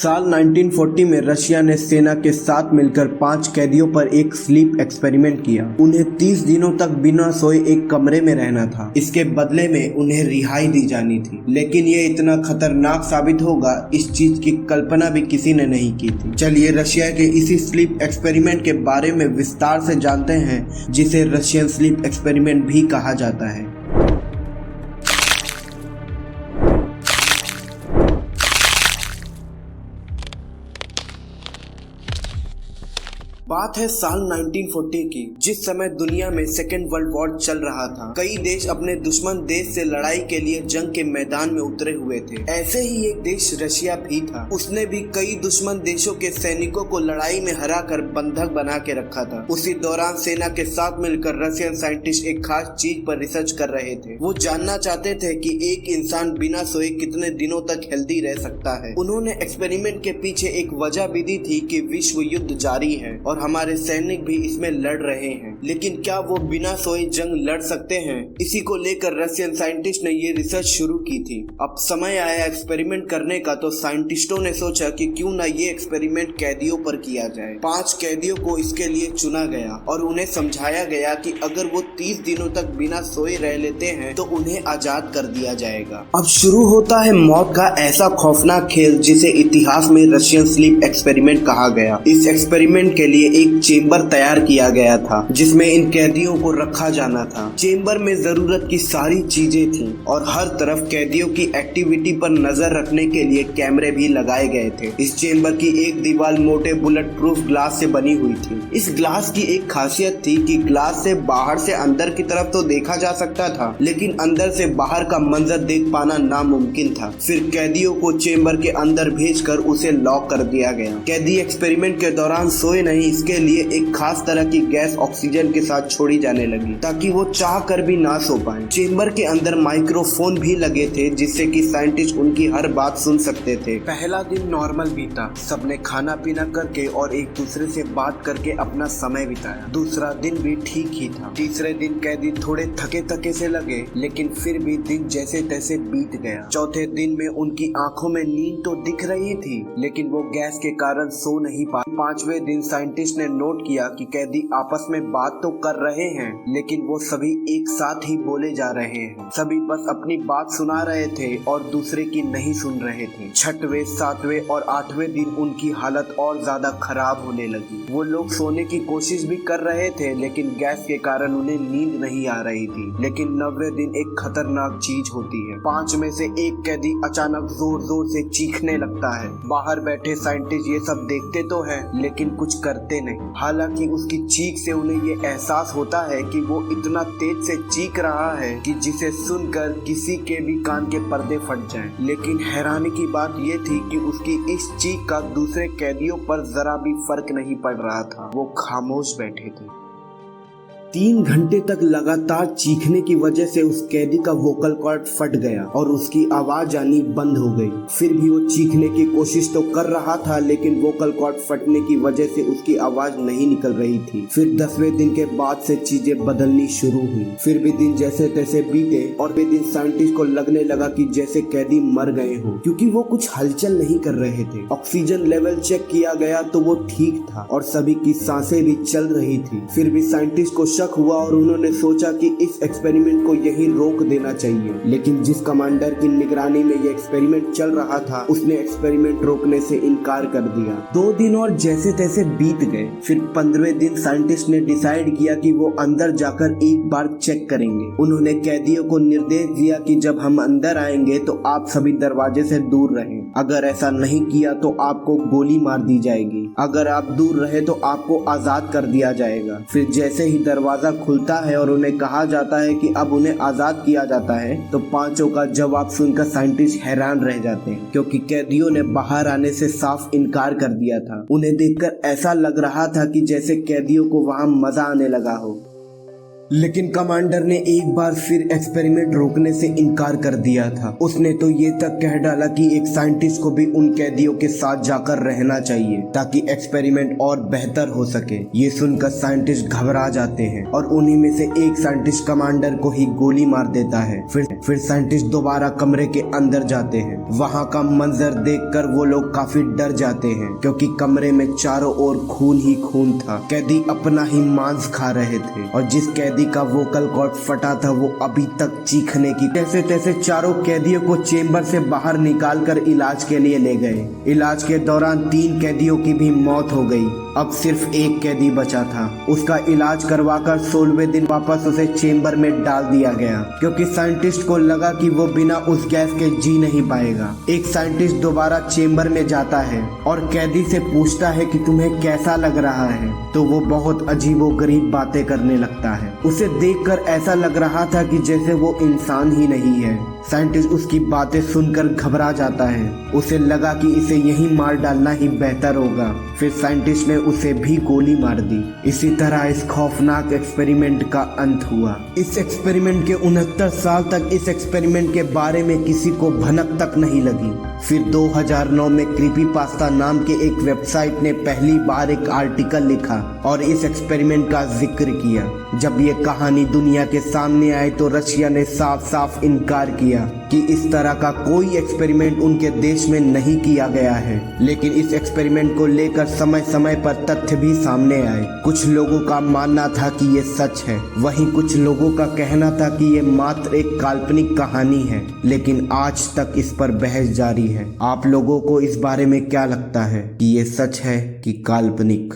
साल 1940 में रशिया ने सेना के साथ मिलकर 5 कैदियों पर एक स्लीप एक्सपेरिमेंट किया। उन्हें 30 दिनों तक बिना सोए एक कमरे में रहना था। इसके बदले में उन्हें रिहाई दी जानी थी, लेकिन ये इतना खतरनाक साबित होगा इस चीज की कल्पना भी किसी ने नहीं की थी। चलिए रशिया के इसी स्लीप एक्सपेरिमेंट के बारे में विस्तार से जानते हैं, जिसे रशियन स्लीप एक्सपेरिमेंट भी कहा जाता है। बात है साल 1940 की, जिस समय दुनिया में सेकेंड वर्ल्ड वॉर चल रहा था। कई देश अपने दुश्मन देश से लड़ाई के लिए जंग के मैदान में उतरे हुए थे। ऐसे ही एक देश रशिया भी था। उसने भी कई दुश्मन देशों के सैनिकों को लड़ाई में हराकर बंधक बना के रखा था। उसी दौरान सेना के साथ मिलकर रशियन साइंटिस्ट एक खास चीज पर रिसर्च कर रहे थे। वो जानना चाहते थे कि एक इंसान बिना सोए कितने दिनों तक हेल्दी रह सकता है। उन्होंने एक्सपेरिमेंट के पीछे एक वजह भी दी थी कि विश्व युद्ध जारी है और हमारे सैनिक भी इसमें लड़ रहे हैं, लेकिन क्या वो बिना सोए जंग लड़ सकते हैं? इसी को लेकर रशियन साइंटिस्ट ने ये रिसर्च शुरू की थी। अब समय आया एक्सपेरिमेंट करने का, तो साइंटिस्टों ने सोचा कि क्यों ना ये एक्सपेरिमेंट कैदियों पर किया जाए। 5 कैदियों को इसके लिए चुना गया और उन्हें समझाया गया कि अगर वो 30 दिनों तक बिना सोए रह लेते हैं तो उन्हें आजाद कर दिया जाएगा। अब शुरू होता है मौत का ऐसा खौफनाक खेल जिसे इतिहास में रशियन स्लीप एक्सपेरिमेंट कहा गया। इस एक्सपेरिमेंट के लिए एक चेंबर तैयार किया गया था जिसमें इन कैदियों को रखा जाना था। चेंबर में जरूरत की सारी चीजें थी और हर तरफ कैदियों की एक्टिविटी पर नजर रखने के लिए कैमरे भी लगाए गए थे। इस चेंबर की एक दीवार मोटे बुलेट प्रूफ ग्लास से बनी हुई थी। इस ग्लास की एक खासियत थी कि ग्लास से बाहर से अंदर की तरफ तो देखा जा सकता था, लेकिन अंदर से बाहर का मंजर देख पाना नामुमकिन था। फिर कैदियों को चेंबर के अंदर भेजकर उसे लॉक कर दिया गया। कैदी एक्सपेरिमेंट के दौरान सोए नहीं, इसके लिए एक खास तरह की गैस ऑक्सीजन के साथ छोड़ी जाने लगी ताकि वो चाह कर भी ना सो पाए। चेंबर के अंदर माइक्रोफोन भी लगे थे जिससे कि साइंटिस्ट उनकी हर बात सुन सकते थे। पहला दिन नॉर्मल बीता। सबने खाना पीना करके और एक दूसरे से बात करके अपना समय बिताया। दूसरा दिन भी ठीक ही था। तीसरे दिन कैदी थोड़े थके थके से लगे, लेकिन फिर भी दिन जैसे तैसे बीत गया। चौथे दिन में उनकी आंखों में नींद तो दिख रही थी, लेकिन वो गैस के कारण सो नहीं पाए। 5वें दिन साइंटिस्ट ने नोट किया कि कैदी आपस में बात तो कर रहे हैं, लेकिन वो सभी एक साथ ही बोले जा रहे हैं। सभी बस अपनी बात सुना रहे थे और दूसरे की नहीं सुन रहे थे। 6वें, 7वें और 8वें दिन उनकी हालत और ज्यादा खराब होने लगी। वो लोग सोने की कोशिश भी कर रहे थे, लेकिन गैस के कारण उन्हें नींद नहीं आ रही थी। लेकिन 9वें दिन एक खतरनाक चीज होती है। 5 में से एक कैदी अचानक जोर जोर से चीखने लगता है। बाहर बैठे साइंटिस्ट ये सब देखते तो है, लेकिन कुछ करते नहीं। हालांकि उसकी चीख से उन्हें ये एहसास होता है कि वो इतना तेज से चीख रहा है कि जिसे सुनकर किसी के भी कान के पर्दे फट जाएं। लेकिन हैरानी की बात ये थी कि उसकी इस चीख का दूसरे कैदियों पर जरा भी फर्क नहीं पड़ रहा था। वो खामोश बैठे थे। 3 घंटे तक लगातार चीखने की वजह से उस कैदी का वोकल कॉर्ड फट गया और उसकी आवाज आनी बंद हो गई। फिर भी वो चीखने की कोशिश तो कर रहा था, लेकिन वोकल कॉर्ड फटने की वजह से उसकी आवाज नहीं निकल रही थी। फिर 10वें दिन के बाद से चीजें बदलनी शुरू हुई। फिर भी दिन जैसे तैसे बीते और वे दिन साइंटिस्ट को लगने लगा कि जैसे कैदी मर गए हो, क्योंकि वो कुछ हलचल नहीं कर रहे थे। ऑक्सीजन लेवल चेक किया गया तो वो ठीक था और सभी की सांसें भी चल रही थी। फिर भी साइंटिस्ट को हुआ और उन्होंने सोचा कि इस एक्सपेरिमेंट को यहीं रोक देना चाहिए। लेकिन जिस कमांडर की निगरानी में ये एक्सपेरिमेंट चल रहा था, उसने एक्सपेरिमेंट रोकने से इनकार कर दिया। 2 दिन और जैसे तैसे बीत गए। फिर 15वें दिन साइंटिस्ट ने डिसाइड किया कि वो अंदर जाकर एक बार चेक करेंगे। उन्होंने कैदियों को निर्देश दिया कि जब हम अंदर आएंगे तो आप सभी दरवाजे से दूर रहें। अगर ऐसा नहीं किया तो आपको गोली मार दी जाएगी। अगर आप दूर रहे तो आपको आजाद कर दिया जाएगा। फिर जैसे ही दरवाजा खुलता है और उन्हें कहा जाता है कि अब उन्हें आजाद किया जाता है, तो 5 का जवाब सुनकर साइंटिस्ट हैरान रह जाते हैं, क्योंकि कैदियों ने बाहर आने से साफ इनकार कर दिया था। उन्हें देखकर ऐसा लग रहा था कि जैसे कैदियों को वहां मजा आने लगा हो। लेकिन कमांडर ने एक बार फिर एक्सपेरिमेंट रोकने से इनकार कर दिया था। उसने तो ये तक कह डाला कि एक साइंटिस्ट को भी उन कैदियों के साथ जाकर रहना चाहिए ताकि एक्सपेरिमेंट और बेहतर हो सके। ये सुनकर साइंटिस्ट घबरा जाते हैं और उन्हीं में से एक साइंटिस्ट कमांडर को ही गोली मार देता है। फिर साइंटिस्ट दोबारा कमरे के अंदर जाते हैं। वहाँ का मंजर देखकर वो लोग काफी डर जाते हैं क्योंकि कमरे में चारों ओर खून ही खून था। कैदी अपना ही मांस खा रहे थे और जिस कैदी का वोकल कॉर्ड फटा था वो अभी तक चीखने की तैसे तैसे चारों कैदियों को चेंबर से बाहर निकालकर इलाज के लिए ले गए। इलाज के दौरान 3 कैदियों की भी मौत हो गई। अब सिर्फ एक कैदी बचा था। उसका इलाज करवाकर 16वें दिन वापस उसे चेंबर में डाल दिया गया क्योंकि साइंटिस्ट को लगा कि वो बिना उस गैस के जी नहीं पाएगा। एक साइंटिस्ट दोबारा चेंबर में जाता है और कैदी से पूछता है कि तुम्हें कैसा लग रहा है, तो वो बहुत अजीबोगरीब बातें करने लगता है। उसे देखकर ऐसा लग रहा था कि जैसे वो इंसान ही नहीं है। साइंटिस्ट उसकी बातें सुनकर घबरा जाता है। उसे लगा कि इसे यहीं मार डालना ही बेहतर होगा। फिर साइंटिस्ट ने उसे भी गोली मार दी। इसी तरह इस खौफनाक एक्सपेरिमेंट का अंत हुआ। इस एक्सपेरिमेंट के 69 साल तक इस एक्सपेरिमेंट के बारे में किसी को भनक तक नहीं लगी। फिर 2009 में क्रीपीपास्ता नाम के एक वेबसाइट ने पहली बार एक आर्टिकल लिखा और इस एक्सपेरिमेंट का जिक्र किया। जब ये कहानी दुनिया के सामने आई तो रशिया ने साफ साफ इनकार किया कि इस तरह का कोई एक्सपेरिमेंट उनके देश में नहीं किया गया है। लेकिन इस एक्सपेरिमेंट को लेकर समय समय पर तथ्य भी सामने आए। कुछ लोगों का मानना था कि ये सच है, वहीं कुछ लोगों का कहना था कि ये मात्र एक काल्पनिक कहानी है। लेकिन आज तक इस पर बहस जारी है। आप लोगों को इस बारे में क्या लगता है कि ये सच है कि काल्पनिक?